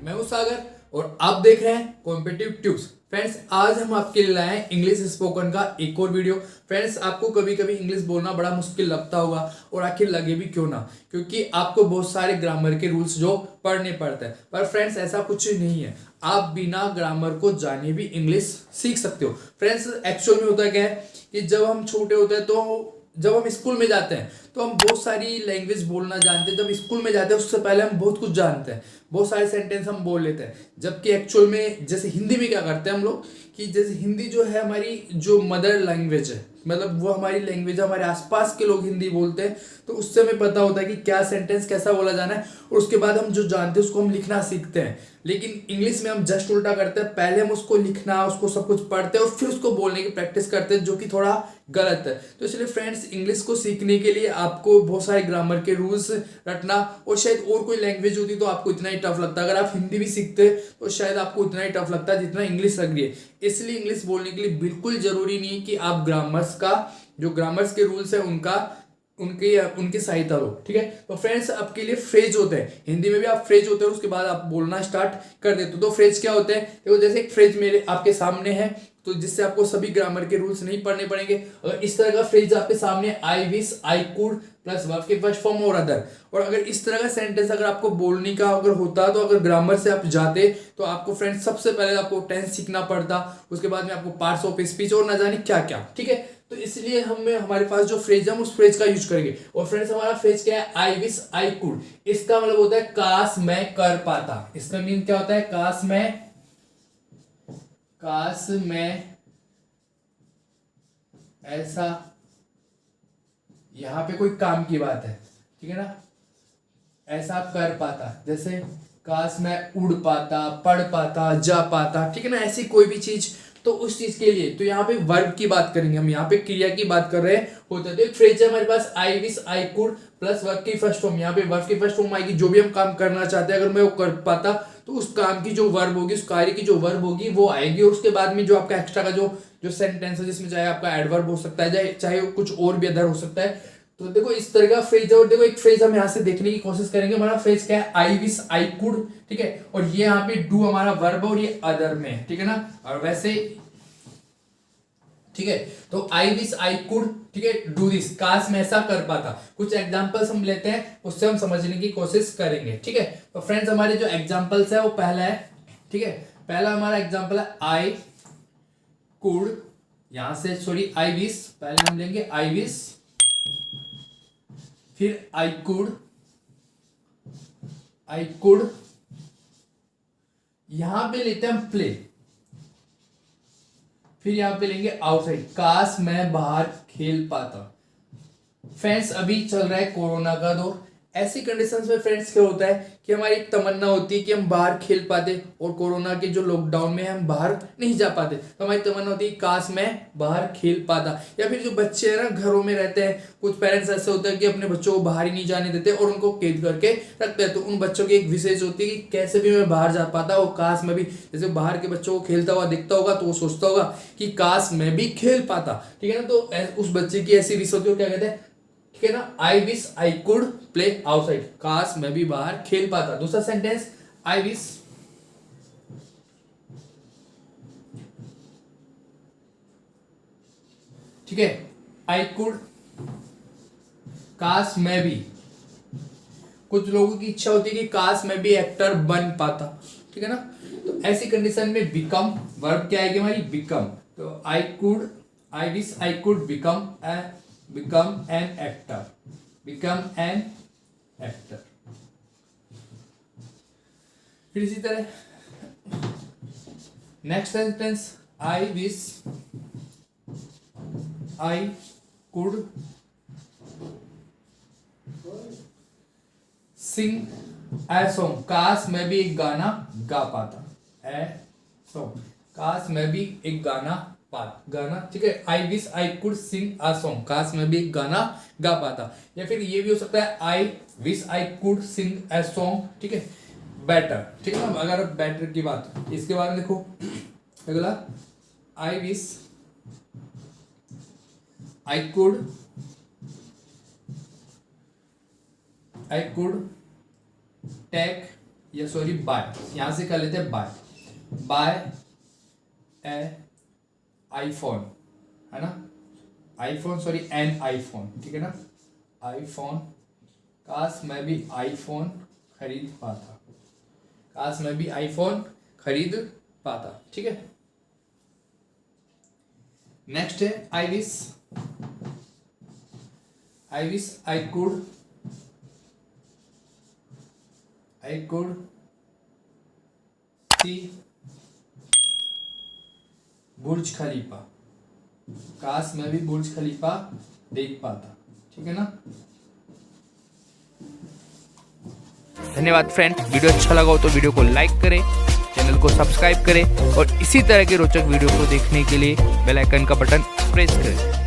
मैं हूं सागर और आप देख रहे हैं कॉम्पिटिटिव ट्यूब्स। फ्रेंड्स, आज हम आपके लिए लाए हैं इंग्लिश स्पोकन का एक और वीडियो। फ्रेंड्स, आपको कभी कभी इंग्लिश बोलना बड़ा मुश्किल लगता होगा और आखिर लगे भी क्यों ना, क्योंकि आपको बहुत सारे ग्रामर के रूल्स जो पढ़ने पड़ते हैं। पर फ्रेंड्स, ऐसा कुछ नहीं है, आप बिना ग्रामर को जाने भी इंग्लिश सीख सकते हो। फ्रेंड्स, एक्चुअल में होता क्या है कि जब हम छोटे होते हैं तो जब हम स्कूल में जाते हैं तो हम बहुत सारी लैंग्वेज बोलना जानते हैं। जब स्कूल में जाते हैं उससे पहले हम बहुत कुछ जानते हैं, बहुत सारे सेंटेंस हम बोल लेते हैं। जबकि एक्चुअल में जैसे हिंदी में क्या करते हैं हम लोग कि जैसे हिंदी जो है हमारी जो मदर लैंग्वेज है, मतलब वो हमारी लैंग्वेज है, हमारे आसपास के लोग हिंदी बोलते हैं तो उससे हमें पता होता है कि क्या सेंटेंस कैसा बोला जाना है और उसके बाद हम जो जानते हैं उसको हम लिखना सीखते हैं। लेकिन इंग्लिश में हम जस्ट उल्टा करते हैं, पहले हम उसको लिखना, उसको सब कुछ पढ़ते हैं और फिर उसको बोलने की प्रैक्टिस करते हैं, जो कि थोड़ा गलत है। तो इसलिए फ्रेंड्स, इंग्लिश को सीखने के लिए आपको बहुत सारे ग्रामर के रूल्स रटना, और शायद और कोई लैंग्वेज होती तो आपको इतना ही टफ लगता। अगर आप हिंदी भी सीखते तो शायद आपको इतना ही टफ लगता जितना इंग्लिश लग रही है। इसलिए इंग्लिश बोलने के लिए बिल्कुल जरूरी नहीं कि आप ग्रामर्स का जो ग्रामर्स के रूल्स है उनका उनकी उनकी सहायता लो। ठीक है, तो फ्रेंड्स, आपके लिए फ्रेज होते हैं, हिंदी में भी आप फ्रेज होते हैं, उसके बाद आप बोलना स्टार्ट कर देते हो। तो फ्रेज क्या होते हैं, देखो जैसे एक फ्रेज मेरे आपके सामने है, तो जिससे आपको सभी ग्रामर के रूल्स नहीं पढ़ने पड़ेंगे। अगर इस तरह का फ्रेज आपके सामने, आई wish, I could plus verb के फर्स्ट फॉर्म और अदर, और अगर इस तरह का सेंटेंस अगर आपको बोलने का अगर होता तो अगर ग्रामर से आप जाते तो आपको फ्रेंड्स सबसे पहले आपको टेंस सीखना पड़ता, उसके बाद में आपको पार्ट्स ऑफ स्पीच और ना जाने क्या क्या। ठीक है, तो इसलिए हमें हमारे पास जो फ्रेज है हम उस फ्रेज का यूज करेंगे। और फ्रेंड्स, हमारा फ्रेज क्या है, आई विश आई कुड। इसका मतलब होता है काश मैं कर पाता। इसका मीन क्या होता है, काश मैं ऐसा, यहां पे कोई काम की बात है, ठीक है ना, ऐसा कर पाता, जैसे काश मैं उड़ पाता, पढ़ पाता, जा पाता, ठीक है ना, ऐसी कोई भी चीज। तो उस चीज के लिए तो यहाँ पे वर्ब की बात करेंगे, हम यहाँ पे क्रिया की बात कर रहे हैं होता है। तो एक फ्रेज है हमारे पास, I wish I could plus verb की फर्स्ट फॉर्म। यहाँ पे वर्ब की फर्स्ट फॉर्म आएगी, जो भी हम काम करना चाहते हैं अगर मैं वो कर पाता तो उस काम की जो वर्ब होगी, उस कार्य की जो वर्ब होगी वो आएगी, और उसके बाद में जो आपका एक्स्ट्रा का जो जो सेंटेंस है, जिसमें चाहे आपका एडवर्ब हो सकता है, चाहे कुछ और भी अदर हो सकता है। तो देखो इस तरह का फ्रेज है। और देखो एक फ्रेज हम यहाँ से देखने की कोशिश करेंगे, हमारा फ्रेज क्या है, आई विश आई कुड। ठीक है, और ये यहाँ पे डू हमारा वर्ब और ये अदर में, ठीक है ना। और वैसे ठीक है, तो आई विश आई कुड, ठीक है, डू दिस, काश मैं ऐसा कर पाता। कुछ एग्जांपल्स हम लेते हैं, उससे हम समझने की कोशिश करेंगे। ठीक है, तो फ्रेंड्स, हमारे जो एग्जांपल्स है वो पहला है, ठीक है, पहला हमारा एग्जांपल है आई कुड, यहां से सॉरी आई विश, पहले हम लेंगे आई विश, फिर आई कुड, यहां पे लेते हैं हम प्ले, फिर यहां पे लेंगे आउटसाइड, काश मैं बाहर खेल पाता। फ्रेंड्स, अभी चल रहा है कोरोना का दौर, ऐसी कंडीशंस में फ्रेंड्स क्या होता है कि हमारी एक तमन्ना होती है कि हम बाहर खेल पाते, और कोरोना के जो लॉकडाउन में हम बाहर नहीं जा पाते, तो हमारी तमन्ना होती है काश मैं बाहर खेल पाता। या फिर जो बच्चे हैं ना घरों में रहते हैं, कुछ पेरेंट्स ऐसे होते हैं कि अपने बच्चों को बाहर ही नहीं जाने देते और उनको कैद करके रखते हैं। तो उन बच्चों की एक विशेष होती है कि कैसे भी मैं बाहर जा पाता, और काश मैं भी, जैसे बाहर के बच्चों को खेलता हुआ दिखता होगा तो वो सोचता होगा कि काश मैं भी खेल पाता। ठीक है ना, तो उस बच्चे की ऐसी विश होती है, क्या कहते हैं, ठीक है ना, आई wish I could play outside, काश मैं भी बाहर खेल पाता। दूसरा सेंटेंस, आई विश ठीक है, आई कुड, काश मैं भी, कुछ लोगों की इच्छा होती है कि काश मैं भी एक्टर बन पाता। ठीक है ना, तो ऐसी कंडीशन में बिकम, वर्ब क्या आएगी हमारी, बिकम। तो आई wish I could become an actor, become an actor. फिर इसी तरह next sentence, I wish I could sing a song, काश मैं भी एक गाना गा पाता, ए सॉन्ग, काश मैं भी एक गाना, ठीक है, आई wish I could sing a song, काश मैं भी एक गाना गा पाता। या फिर ये भी हो सकता है, आई wish I could sing a song, ठीक है, बेटर, ठीक है ना। अगर बेटर की बात, इसके बाद देखो अगला, I wish I could take या सॉरी बाय, यहां से कर लेते हैं बाय ए आईफोन, है ना, आईफोन सॉरी एन आईफोन, ठीक है ना, आईफोन, काश मैं भी आईफोन खरीद पाता, काश मैं भी आईफोन खरीद पाता, ठीक है। नेक्स्ट है आई विश आई कुड सी बुर्ज खलीफा, काश मैं भी बुर्ज खलीफा देख पाता, ठीक है ना। धन्यवाद फ्रेंड्स, वीडियो अच्छा लगा हो तो वीडियो को लाइक करें, चैनल को सब्सक्राइब करें और इसी तरह के रोचक वीडियो को देखने के लिए बेल आइकन का बटन प्रेस करें।